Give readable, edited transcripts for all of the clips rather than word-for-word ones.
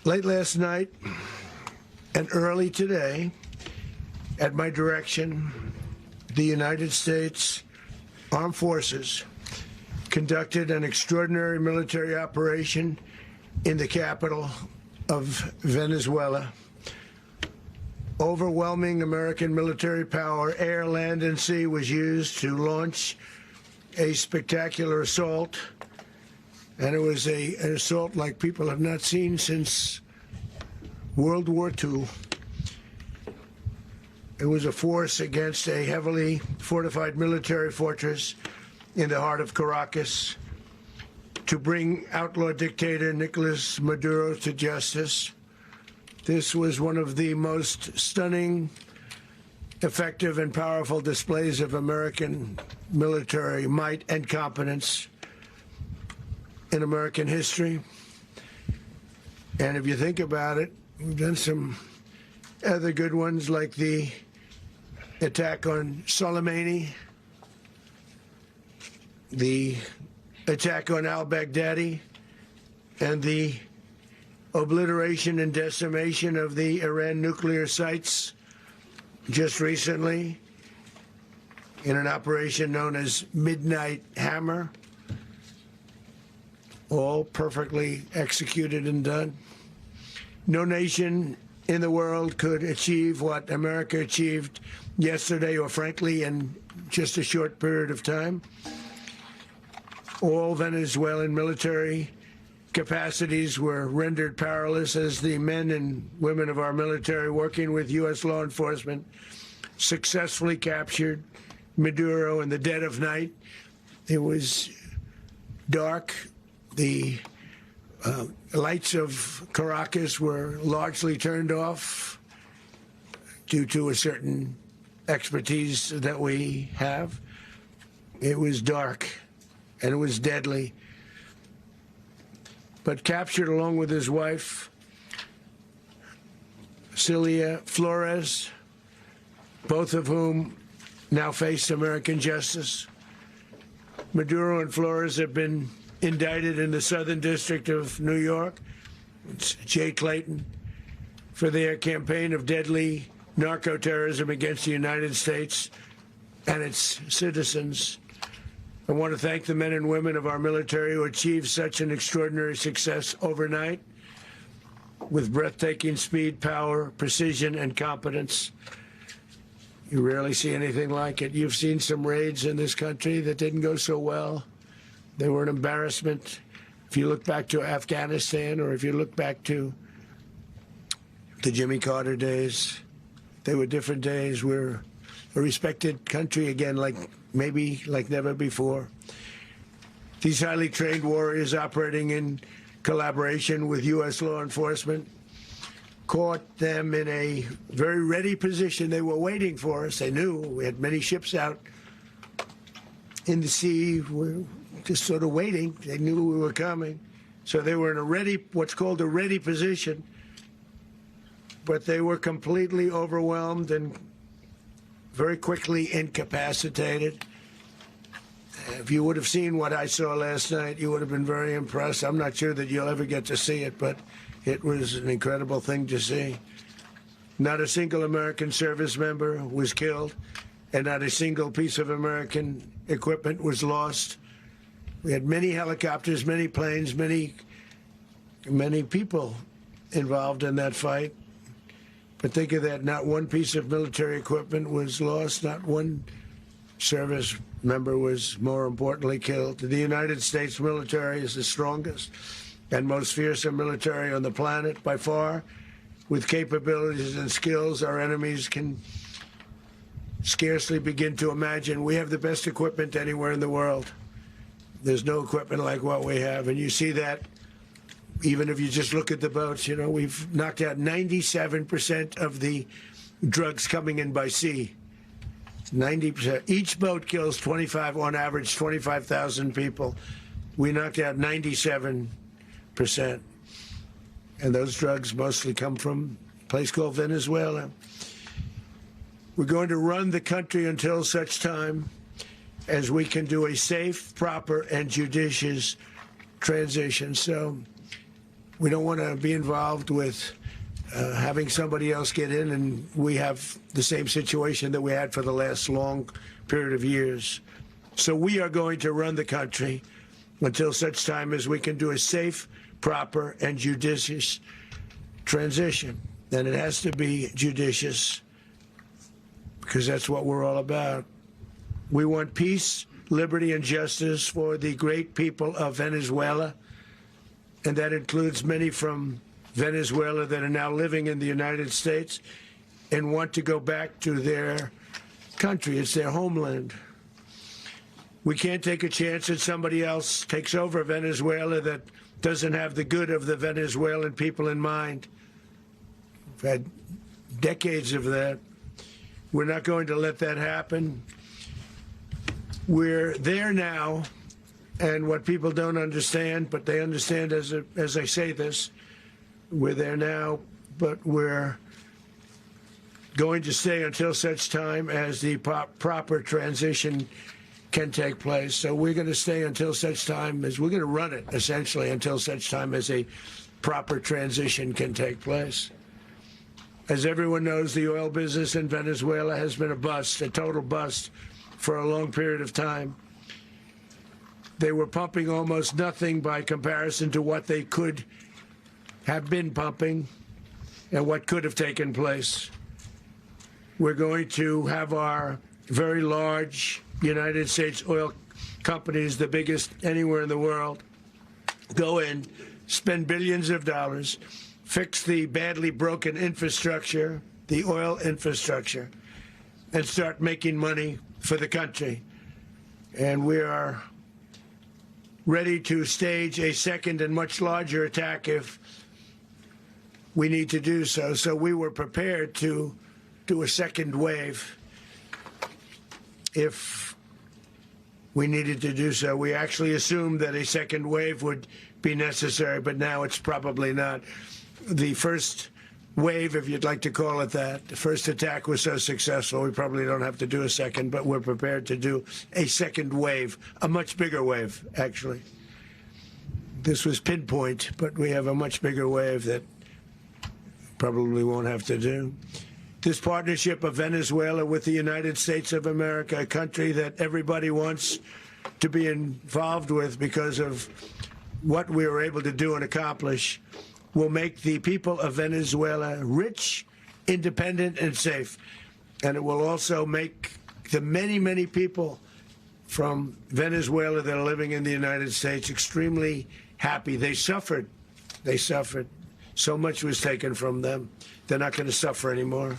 Late last night and early today, at my direction, the United States Armed Forces conducted an extraordinary military operation in the capital of Venezuela. Overwhelming American military power, air, land, and sea, was used to launch a spectacular assault. And it was an assault like people have not seen since World War II. It was a force against a heavily fortified military fortress in the heart of Caracas to bring outlaw dictator Nicolás Maduro to justice. This was one of the most stunning, effective, and powerful displays of American military might and competence in American history. And if you think about it, we've done some other good ones, like the attack on Soleimani, the attack on al-Baghdadi, and the obliteration and decimation of the Iran nuclear sites just recently in an operation known as Midnight Hammer. All perfectly executed and done. No nation in the world could achieve what America achieved yesterday, or frankly, in just a short period of time. All Venezuelan military capacities were rendered powerless as the men and women of our military, working with U.S. law enforcement, successfully captured Maduro in the dead of night. It was dark. The lights of Caracas were largely turned off due to a certain expertise that we have. It was dark, and it was deadly. But captured along with his wife, Celia Flores, both of whom now face American justice. Maduro and Flores have been indicted in the Southern District of New York, it's Jay Clayton, for their campaign of deadly narco-terrorism against the United States and its citizens. I want to thank the men and women of our military who achieved such an extraordinary success overnight with breathtaking speed, power, precision, and competence. You rarely see anything like it. You've seen some raids in this country that didn't go so well. They were an embarrassment. If you look back to Afghanistan, or if you look back to the Jimmy Carter days, they were different days. We're a respected country again, maybe like never before. These highly trained warriors, operating in collaboration with U.S. law enforcement, caught them in a very ready position. They were waiting for us. They knew we had many ships out in the sea. We're just sort of waiting. They knew we were coming. So they were in a ready, what's called a ready position. But they were completely overwhelmed and very quickly incapacitated. If you would have seen what I saw last night, you would have been very impressed. I'm not sure that you'll ever get to see it, but it was an incredible thing to see. Not a single American service member was killed, and not a single piece of American equipment was lost. We had many helicopters, many planes, many people involved in that fight. But think of that, not one piece of military equipment was lost, not one service member was, more importantly, killed. The United States military is the strongest and most fearsome military on the planet by far, with capabilities and skills our enemies can scarcely begin to imagine. We have the best equipment anywhere in the world. There's no equipment like what we have, and you see that even if you just look at the boats. You know, we've knocked out 97% of the drugs coming in by sea. 90%. Each boat kills on average 25,000 people. We knocked out 97%. And those drugs mostly come from a place called Venezuela. We're going to run the country until such time as we can do a safe, proper, and judicious transition. So We don't want to be involved with having somebody else get in, and we have the same situation that we had for the last long period of years. So we are going to run the country until such time as we can do a safe, proper, and judicious transition. And it has to be judicious, because that's what we're all about. We want peace, liberty, and justice for the great people of Venezuela, and that includes many from Venezuela that are now living in the United States and want to go back to their country. It's their homeland. We can't take a chance that somebody else takes over Venezuela that doesn't have the good of the Venezuelan people in mind. We've had decades of that. We're not going to let that happen. We're there now, and what people don't understand, but they understand as I say this, we're there now, but we're going to stay until such time as the proper transition can take place. So we're going to stay until such time as we're going to run it, essentially, until such time as a proper transition can take place. As everyone knows, the oil business in Venezuela has been a bust, a total bust, for a long period of time. They were pumping almost nothing by comparison to what they could have been pumping and what could have taken place. We're going to have our very large United States oil companies, the biggest anywhere in the world, go in, spend billions of dollars, fix the badly broken infrastructure, the oil infrastructure, and start making money for the country. And we are ready to stage a second and much larger attack if we need to do so. So we were prepared to do a second wave if we needed to do so. We actually assumed that a second wave would be necessary, but now it's probably not. The first wave, if you'd like to call it that, the first attack was so successful, we probably don't have to do a second, but we're prepared to do a second wave, a much bigger wave, actually. This was pinpoint, but we have a much bigger wave that probably won't have to do. This partnership of Venezuela with the United States of America, a country that everybody wants to be involved with because of what we were able to do and accomplish, will make the people of Venezuela rich, independent, and safe. And it will also make the many, many people from Venezuela that are living in the United States extremely happy. They suffered. They suffered. So much was taken from them. They're not going to suffer anymore.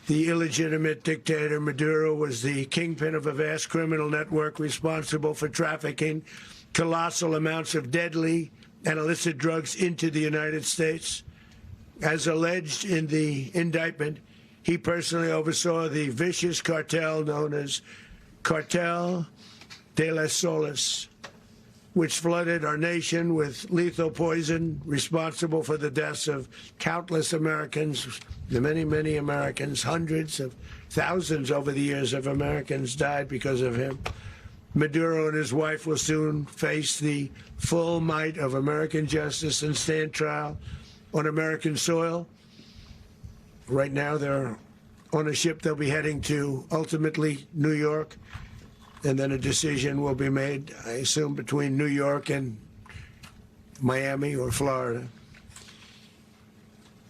The illegitimate dictator Maduro was the kingpin of a vast criminal network responsible for trafficking colossal amounts of deadly and illicit drugs into the United States. As alleged in the indictment, he personally oversaw the vicious cartel known as Cartel de las Solas, which flooded our nation with lethal poison, responsible for the deaths of countless Americans, the many, many Americans. Hundreds of thousands over the years of Americans died because of him. Maduro and his wife will soon face the full might of American justice and stand trial on American soil. Right now, they're on a ship. They'll be heading to, ultimately, New York, and then a decision will be made, I assume, between New York and Miami or Florida.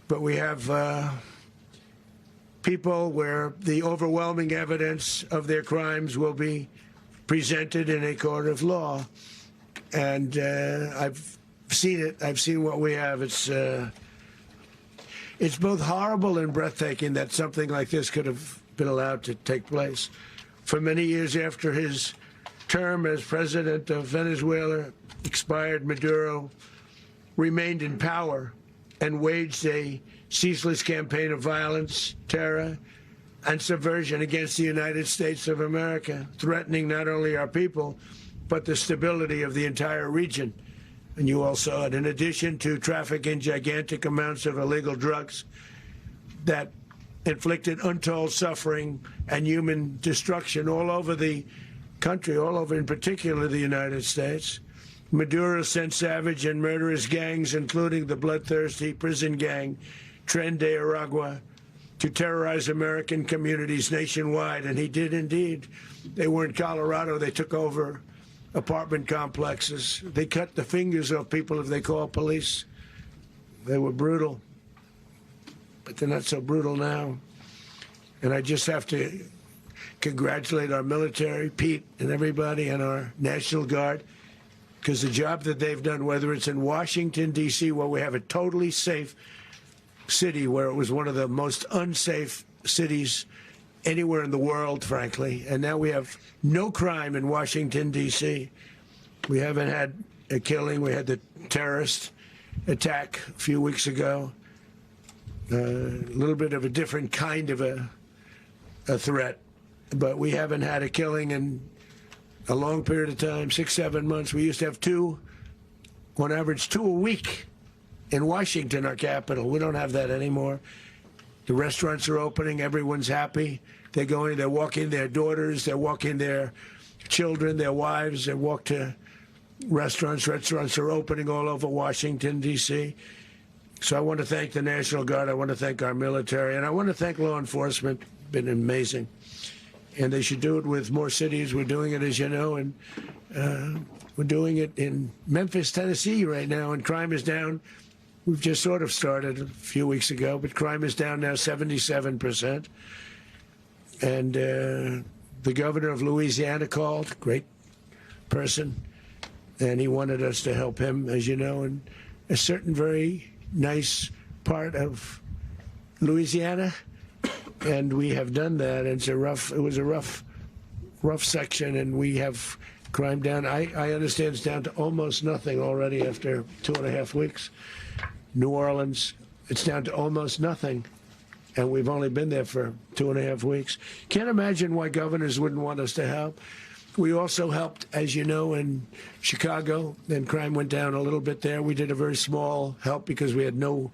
But we have people where the overwhelming evidence of their crimes will be presented in a court of law. And I've seen it. I've seen what we have. It's both horrible and breathtaking that something like this could have been allowed to take place. For many years after his term as president of Venezuela expired, Maduro remained in power and waged a ceaseless campaign of violence, terror, and subversion against the United States of America, threatening not only our people, but the stability of the entire region. And you all saw it. In addition to trafficking gigantic amounts of illegal drugs that inflicted untold suffering and human destruction all over the country, all over, in particular, the United States, Maduro sent savage and murderous gangs, including the bloodthirsty prison gang Tren de Aragua, to terrorize American communities nationwide, and he did indeed. They were in Colorado. They took over apartment complexes. They cut the fingers off people if they called police. They were brutal, but they're not so brutal now. And I just have to congratulate our military, Pete and everybody, and our National Guard, because the job that they've done, whether it's in Washington, D.C., where we have a totally safe city, where it was one of the most unsafe cities anywhere in the world, frankly, and now we have no crime in Washington, D.C. We haven't had a killing. We had the terrorist attack a few weeks ago, a little bit of a different kind of a threat, but we haven't had a killing in a long period of time, 6, 7 months. We used to have two, on average, 2 a week in Washington, our capital. We don't have that anymore. The restaurants are opening. Everyone's happy. They're going, they're walking their daughters, they're walking their children, their wives. They walk to restaurants. Restaurants are opening all over Washington, D.C. So I want to thank the National Guard. I want to thank our military. And I want to thank law enforcement. Been amazing. And they should do it with more cities. We're doing it, as you know, and we're doing it in Memphis, Tennessee right now, and crime is down. We've just sort of started a few weeks ago, but crime is down now 77%. And the governor of Louisiana called, great person, and he wanted us to help him, as you know, in a certain very nice part of Louisiana. And we have done that. It was a rough section, and we have crime down. I understand it's down to almost nothing already after 2.5 weeks. New Orleans, it's down to almost nothing, and we've only been there for 2.5 weeks. Can't imagine why governors wouldn't want us to help. We also helped, as you know, in Chicago, and crime went down a little bit there. We did a very small help because we had no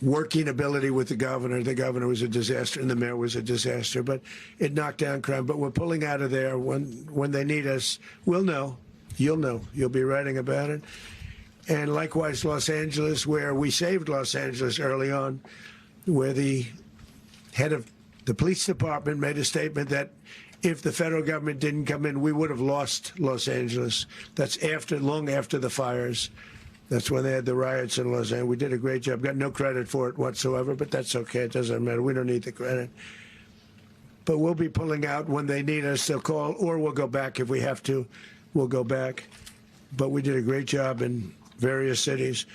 working ability with the governor. The governor was a disaster, and the mayor was a disaster, but it knocked down crime. But we're pulling out of there. When they need us, we'll know. You'll know. You'll be writing about it. And likewise, Los Angeles, where we saved Los Angeles early on, where the head of the police department made a statement that if the federal government didn't come in, we would have lost Los Angeles. That's long after the fires. That's when they had the riots in Los Angeles. We did a great job. Got no credit for it whatsoever, but that's okay. It doesn't matter. We don't need the credit. But we'll be pulling out when they need us. They'll call, or we'll go back if we have to. We'll go back. But we did a great job in various cities.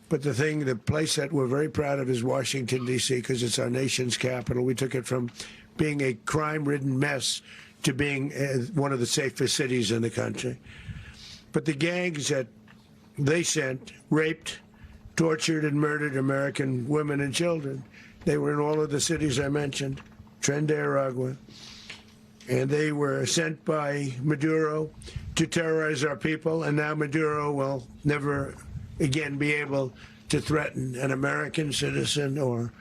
But the place that we're very proud of is Washington, D.C., because it's our nation's capital. We took it from being a crime-ridden mess to being one of the safest cities in the country. But the gangs that they sent raped, tortured, and murdered American women and children. They were in all of the cities I mentioned, Tren de Aragua, and they were sent by Maduro to terrorize our people, and now Maduro will never again be able to threaten an American citizen or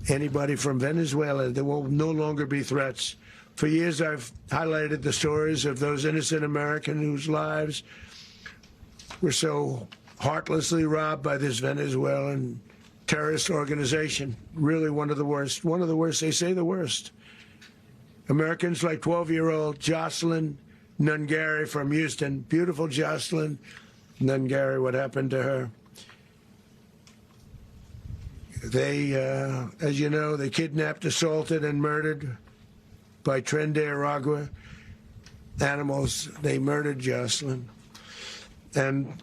anybody from Venezuela. There will no longer be threats. For years, I've highlighted the stories of those innocent Americans whose lives were so heartlessly robbed by this Venezuelan terrorist organization. Really one of the worst. One of the worst. They say the worst. Americans like 12-year-old Jocelyn Nungari from Houston. Beautiful Jocelyn Nungari. What happened to her? They, as you know, they kidnapped, assaulted, and murdered by Tren de Aragua animals. They murdered Jocelyn and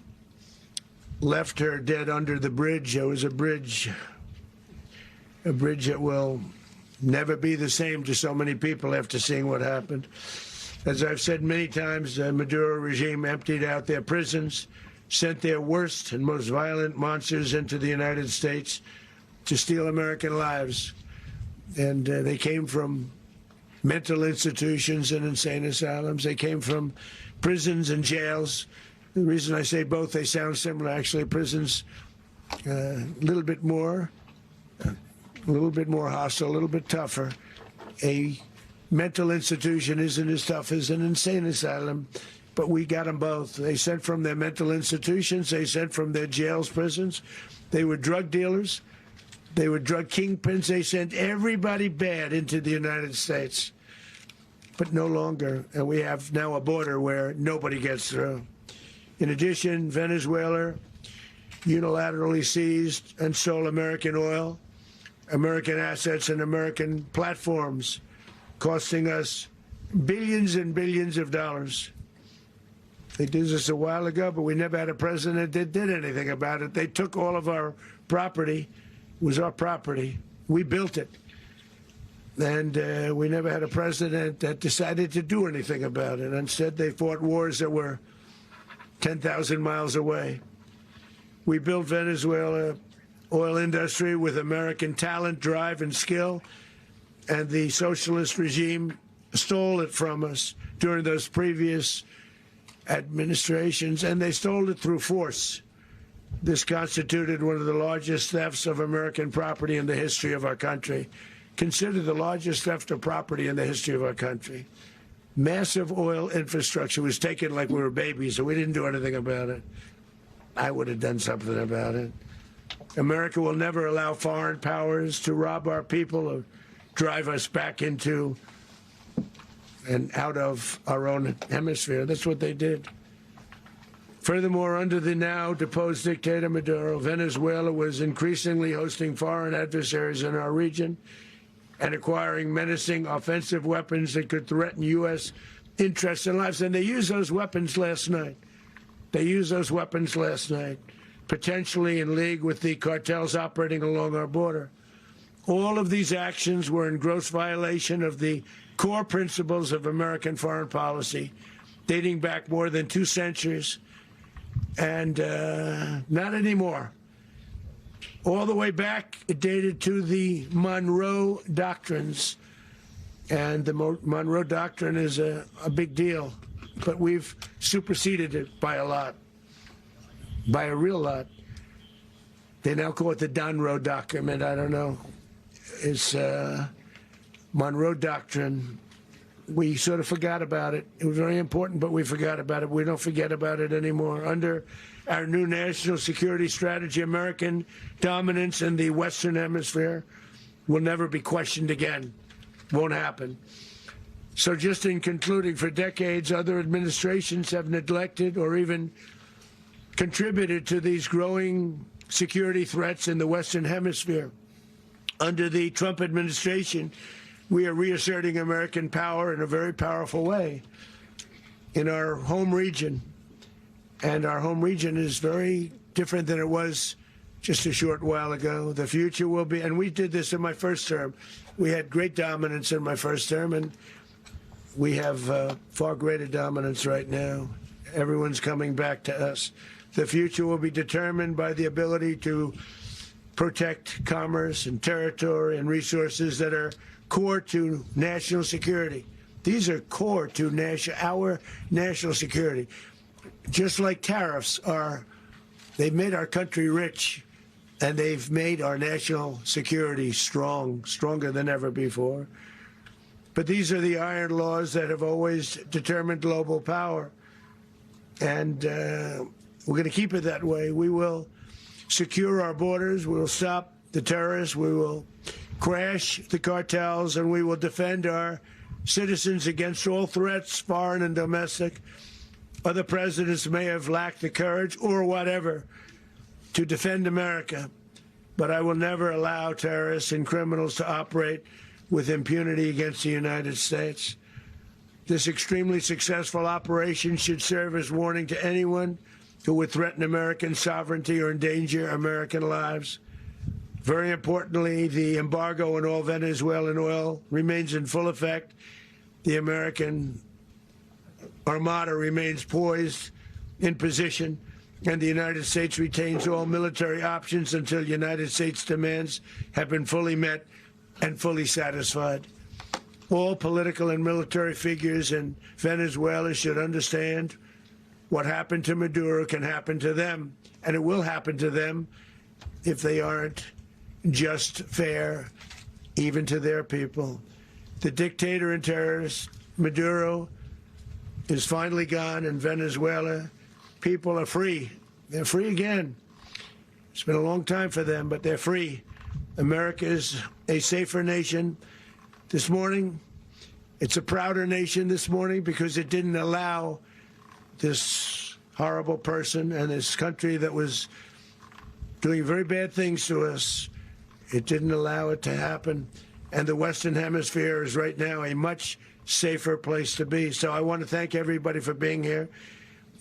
left her dead under the bridge. There was a bridge that will never be the same to so many people after seeing what happened. As I've said many times, the Maduro regime emptied out their prisons, sent their worst and most violent monsters into the United States to steal American lives. And they came from mental institutions and insane asylums. They came from prisons and jails. The reason I say both, they sound similar. Actually, prisons a little bit more hostile, a little bit tougher. A mental institution isn't as tough as an insane asylum, but we got them both. They sent from their mental institutions. They sent from their jails, prisons. They were drug dealers. They were drug kingpins. They sent everybody bad into the United States, but no longer. And we have now a border where nobody gets through. In addition, Venezuela unilaterally seized and sold American oil, American assets, and American platforms, costing us billions and billions of dollars. They did this a while ago, but we never had a president that did anything about it. They took all of our property. It was our property. We built it. And we never had a president that decided to do anything about it. Instead, they fought wars that were 10,000 miles away. We built Venezuela oil industry with American talent, drive, and skill, and the socialist regime stole it from us during those previous administrations, and they stole it through force. This constituted one of the largest thefts of American property in the history of our country. Considered the largest theft of property in the history of our country. Massive oil infrastructure was taken like we were babies, and we didn't do anything about it. I would have done something about it. America will never allow foreign powers to rob our people or drive us back into and out of our own hemisphere. That's what they did. Furthermore, under the now deposed dictator Maduro, Venezuela was increasingly hosting foreign adversaries in our region and acquiring menacing offensive weapons that could threaten U.S. interests and lives. And they used those weapons last night. Potentially in league with the cartels operating along our border. All of these actions were in gross violation of the core principles of American foreign policy, dating back more than 2 centuries, and not anymore. All the way back, it dated to the Monroe Doctrines, and the Monroe Doctrine is a big deal, but we've superseded it by a lot, by a real lot. They now call it the Monroe Document. I don't know. It's Monroe Doctrine. We sort of forgot about it. It was very important, but we forgot about it. We don't forget about it anymore. Under our new national security strategy, American dominance in the Western Hemisphere will never be questioned again. Won't happen. So just in concluding, for decades, other administrations have neglected or even contributed to these growing security threats in the Western Hemisphere. Under the Trump administration, we are reasserting American power in a very powerful way in our home region. And our home region is very different than it was just a short while ago. The future will be, and we did this in my first term. We had great dominance in my first term, and we have far greater dominance right now. Everyone's coming back to us. The future will be determined by the ability to protect commerce and territory and resources that are core to national security. These are core to our national security. Just like tariffs are, they've made our country rich, and they've made our national security stronger than ever before. But these are the iron laws that have always determined global power. And we're going to keep it that way. We will secure our borders. We will stop the terrorists. We will crash the cartels, and we will defend our citizens against all threats, foreign and domestic. Other presidents may have lacked the courage or whatever to defend America, but I will never allow terrorists and criminals to operate with impunity against the United States. This extremely successful operation should serve as warning to anyone who would threaten American sovereignty or endanger American lives. Very importantly, the embargo on all Venezuelan oil remains in full effect. The American Armada remains poised in position, and the United States retains all military options until United States demands have been fully met and fully satisfied. All political and military figures in Venezuela should understand what happened to Maduro can happen to them, and it will happen to them if they aren't just fair, even to their people. The dictator and terrorist Maduro is finally gone in Venezuela. People are free. They're free again. It's been a long time for them, but they're free. America is a safer nation. This morning, it's a prouder nation this morning because it didn't allow this horrible person and this country that was doing very bad things to us. It didn't allow it to happen. And the Western Hemisphere is right now a much safer place to be. So I want to thank everybody for being here.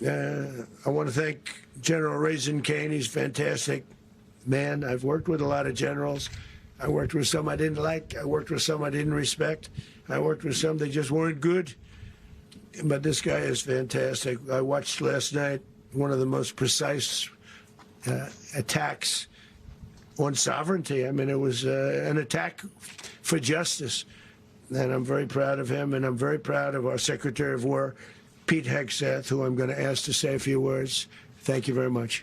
I want to thank General Raisin Kane. He's a fantastic man. I've worked with a lot of generals. I worked with some I didn't like. I worked with some I didn't respect. I worked with some that just weren't good. But this guy is fantastic. I watched last night one of the most precise attacks on sovereignty. I mean, it was an attack for justice. And I'm very proud of him, and I'm very proud of our Secretary of War, Pete Hegseth, who I'm going to ask to say a few words. Thank you very much.